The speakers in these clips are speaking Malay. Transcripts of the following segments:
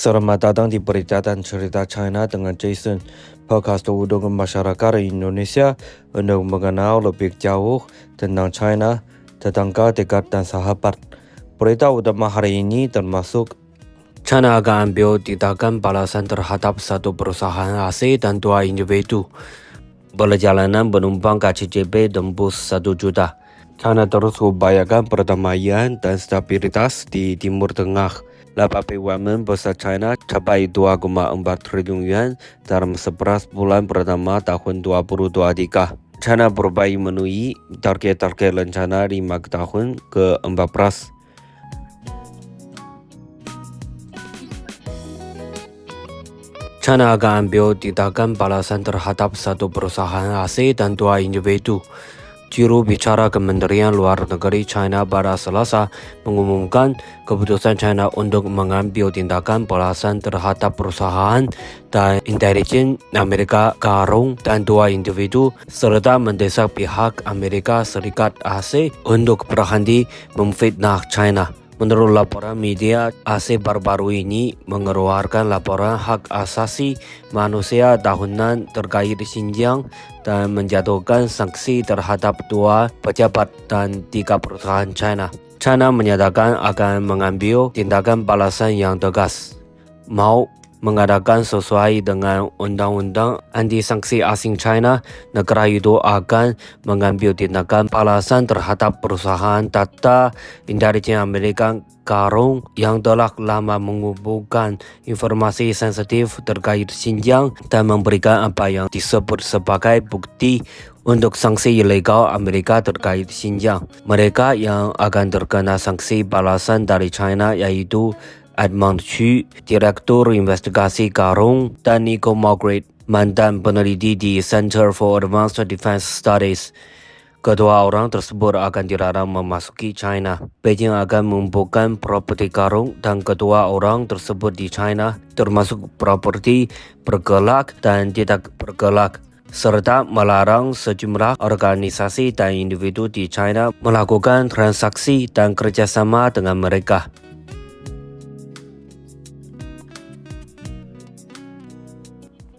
Selamat datang di Berita dan Cerita China dengan Jason, podcast untuk masyarakat Indonesia untuk mengenal lebih jauh tentang China, tetangga dekat dan sahabat. Berita utama hari ini termasuk China akan ambil tindakan balasan terhadap satu perusahaan asing dan 2 individu. Perjalanan penumpang KCJB tembus 1 juta. China terus upayakan perdamaian dan stabilitas di Timur Tengah. Laba BUMN besar China capai 2,4 triliun yuan dalam 11 bulan pertama tahun 2023. China berupaya memenuhi target-target rencana 5 tahun ke-14. China akan ambil tindakan balasan terhadap satu perusahaan asing dan 2 individu. Juru bicara Kementerian Luar Negeri China pada Selasa mengumumkan keputusan China untuk mengambil tindakan balasan terhadap perusahaan dan intelijen Amerika Karung dan 2 individu serta mendesak pihak Amerika Serikat asing untuk berhenti memfitnah China. Menurut laporan media, asing baru-baru ini mengeluarkan laporan hak asasi manusia tahunan terkait Xinjiang dan menjatuhkan sanksi terhadap 2 pejabat dan 3 perusahaan China. China menyatakan akan mengambil tindakan balasan yang tegas. Mau mengadakan sesuai dengan undang-undang anti-sanksi asing China, negara itu akan mengambil tindakan balasan terhadap perusahaan data intelijen Amerika Karung yang telah lama mengumpulkan informasi sensitif terkait Xinjiang dan memberikan apa yang disebut sebagai bukti untuk sanksi ilegal Amerika terkait Xinjiang. Mereka yang akan terkena sanksi balasan dari China yaitu Edmund Chu, Direktur Investigasi Karung, dan Nico Margaret, mantan peneliti di Center for Advanced Defense Studies. Kedua orang tersebut akan dilarang memasuki China. Beijing akan mengumpulkan properti Karung dan kedua orang tersebut di China, termasuk properti bergerak dan tidak bergerak, serta melarang sejumlah organisasi dan individu di China melakukan transaksi dan kerjasama dengan mereka.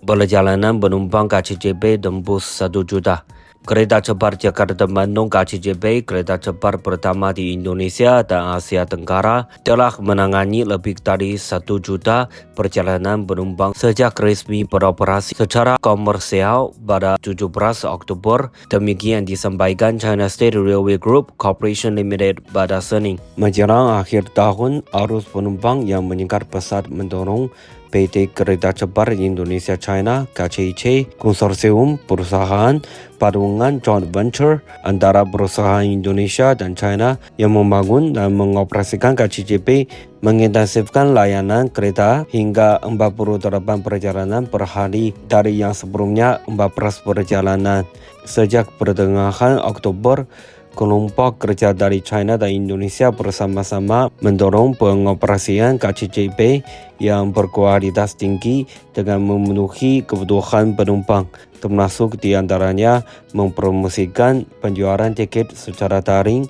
Perjalanan penumpang KCJB tembus 1 juta. Kereta cepat Jakarta-Bandung KCJB, kereta cepat pertama di Indonesia dan Asia Tenggara, telah menangani lebih dari 1 juta perjalanan penumpang sejak resmi beroperasi secara komersial pada 17 Oktober. Demikian disampaikan China State Railway Group Corporation Limited pada Senin. Menjelang akhir tahun, arus penumpang yang meningkat pesat mendorong PT Kereta Cepat Indonesia China (KCIC), konsorsium perusahaan patungan joint venture antara perusahaan Indonesia dan China yang membangun dan mengoperasikan KCJB, mengintensifkan layanan kereta hingga 48 perjalanan per hari dari yang sebelumnya 14 perjalanan. Sejak pertengahan Oktober, kelompok kerja dari China dan Indonesia bersama-sama mendorong pengoperasian KCJB yang berkualitas tinggi dengan memenuhi kebutuhan penumpang, termasuk diantaranya mempromosikan penjualan tiket secara daring,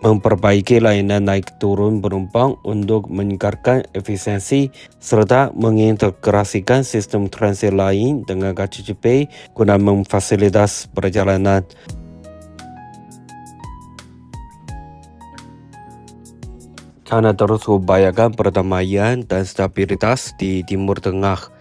memperbaiki layanan naik turun penumpang untuk meningkatkan efisiensi, serta mengintegrasikan sistem transit lain dengan KCJB guna memfasilitasi perjalanan. China terus upayakan perdamaian dan stabilitas di Timur Tengah.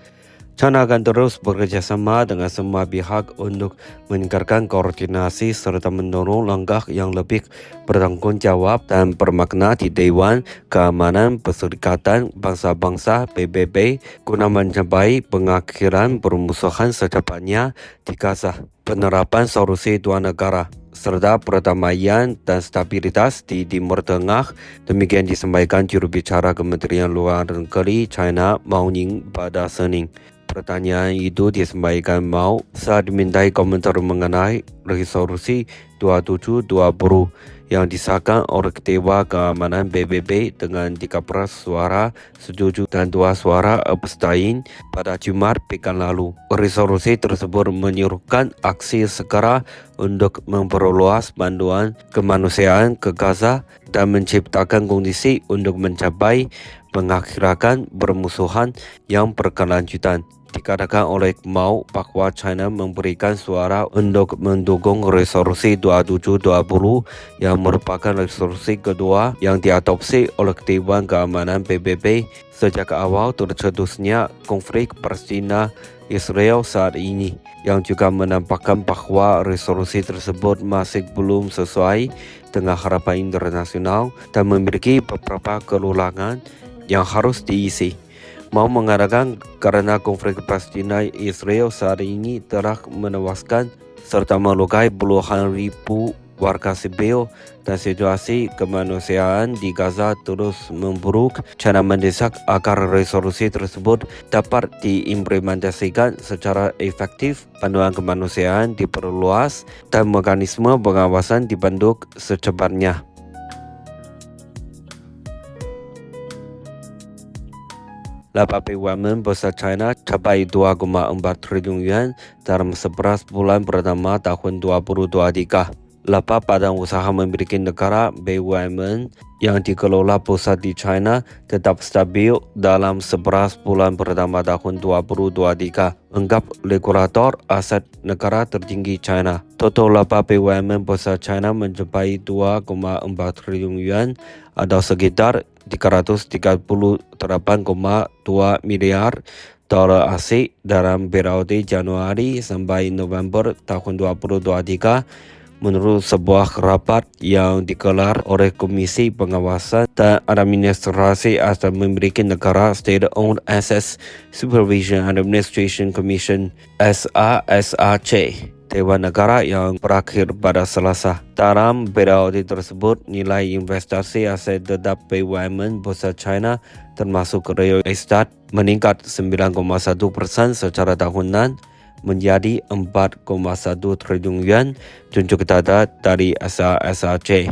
China akan terus bekerjasama dengan semua pihak untuk meningkatkan koordinasi serta mendorong langkah yang lebih bertanggung jawab dan bermakna di Dewan Keamanan Perserikatan Bangsa-Bangsa (PBB) guna mencapai pengakhiran permusuhan secepatnya di Gaza, penerapan solusi 2 negara, serta perdamaian dan stabilitas di Timur Tengah. Demikian disampaikan juru bicara Kementerian Luar Negeri China Mao Ning pada Senin. Pertanyaan itu disampaikan Mao saat dimintai komentar mengenai resolusi 2720 yang disahkan oleh Dewan Keamanan PBB dengan 13 suara setuju dan 2 suara abstain pada Jumat pekan lalu. Resolusi tersebut menyuruhkan aksi segera untuk memperluas bantuan kemanusiaan ke Gaza dan menciptakan kondisi untuk mencapai mengakhirkan permusuhan yang berkelanjutan. Dikatakan oleh Mao bahwa China memberikan suara untuk mendukung resolusi 2720 yang merupakan resolusi kedua yang diadopsi oleh Dewan Keamanan PBB sejak awal tercetusnya konflik Palestina Israel saat ini, yang juga menampakkan bahwa resolusi tersebut masih belum sesuai dengan harapan internasional dan memiliki beberapa kekurangan yang harus diisi. Mau mengatakan karena konflik Palestina Israel saat ini telah menewaskan serta melukai puluhan ribu warga sipil dan situasi kemanusiaan di Gaza terus memburuk. China mendesak agar resolusi tersebut dapat diimplementasikan secara efektif, bantuan kemanusiaan diperluas, dan mekanisme pengawasan dibentuk secepatnya. Laba BUMN besar China capai 2,4 triliun yuan dalam 11 bulan pertama tahun 2023. Laba badan usaha memiliki negara BUMN yang dikelola pusat di China tetap stabil dalam 11 bulan pertama tahun 2023. Anggap regulator aset negara tertinggi China. Total laba BUMN besar China mencapai 2,4 triliun yuan atau sekitar 338,2 miliar dolar AS dalam periode Januari sampai November tahun 2023 menurut sebuah rapat yang digelar oleh Komisi Pengawasan dan Administrasi Aset Memiliki Negara State-Owned Assets Supervision and Administration Commission SASAC Dewan Negara yang berakhir pada Selasa. Dalam periode tersebut, nilai investasi aset tetap BUMN besar China termasuk real estate meningkat 9,1% secara tahunan menjadi 4,1 triliun yuan, tunjuk data dari SASAC.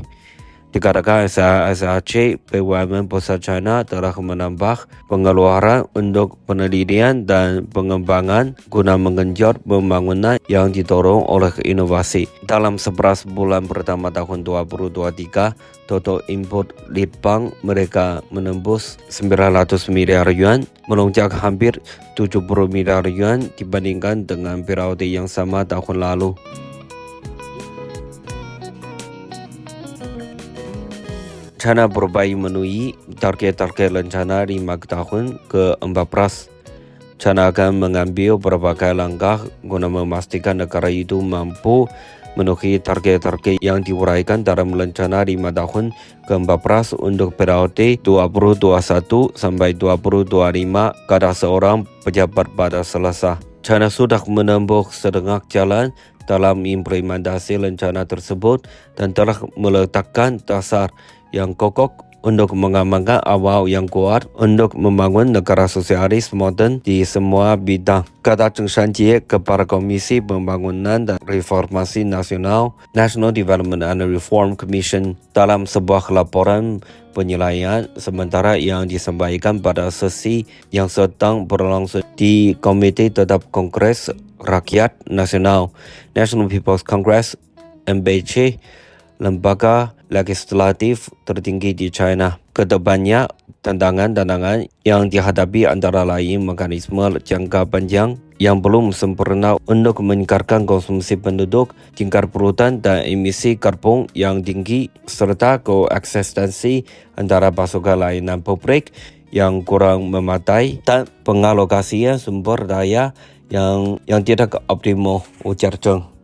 Dikatakan SASAC, BUMN besar China telah menambah pengeluaran untuk penelitian dan pengembangan guna menggenjot pembangunan yang didorong oleh inovasi. Dalam 11 bulan pertama tahun 2023, total import litbang mereka menembus 900 miliar yuan, melonjak hampir 70 miliar yuan dibandingkan dengan periode yang sama tahun lalu. China berupaya memenuhi target-target rencana 5 tahun ke-14. China akan mengambil berbagai langkah guna memastikan negara itu mampu memenuhi target-target yang diuraikan dalam rencana 5 tahun ke-14 untuk periode 2021 sampai 2025, kata seorang pejabat pada Selasa. China sudah menempuh setengah jalan dalam implementasi rencana tersebut dan telah meletakkan dasar yang kokoh untuk mengamankan awal yang kuat untuk membangun negara sosialis modern di semua bidang, kata Zheng Shanjie kepada Komisi Pembangunan dan Reformasi Nasional National Development and Reform Commission dalam sebuah laporan penilaian sementara yang disampaikan pada sesi yang sedang berlangsung di Komite Tetap Kongres Rakyat Nasional National People's Congress (NPC), lembaga legislatif tertinggi di China. Kedepannya, tantangan-tantangan yang dihadapi antara lain mekanisme jangka panjang yang belum sempurna untuk meningkatkan konsumsi penduduk, tingkat perutan dan emisi karbon yang tinggi, serta koeksistensi antara pasokan layanan publik yang kurang memadai dan pengalokasian sumber daya yang tidak optimal, ujar Zheng.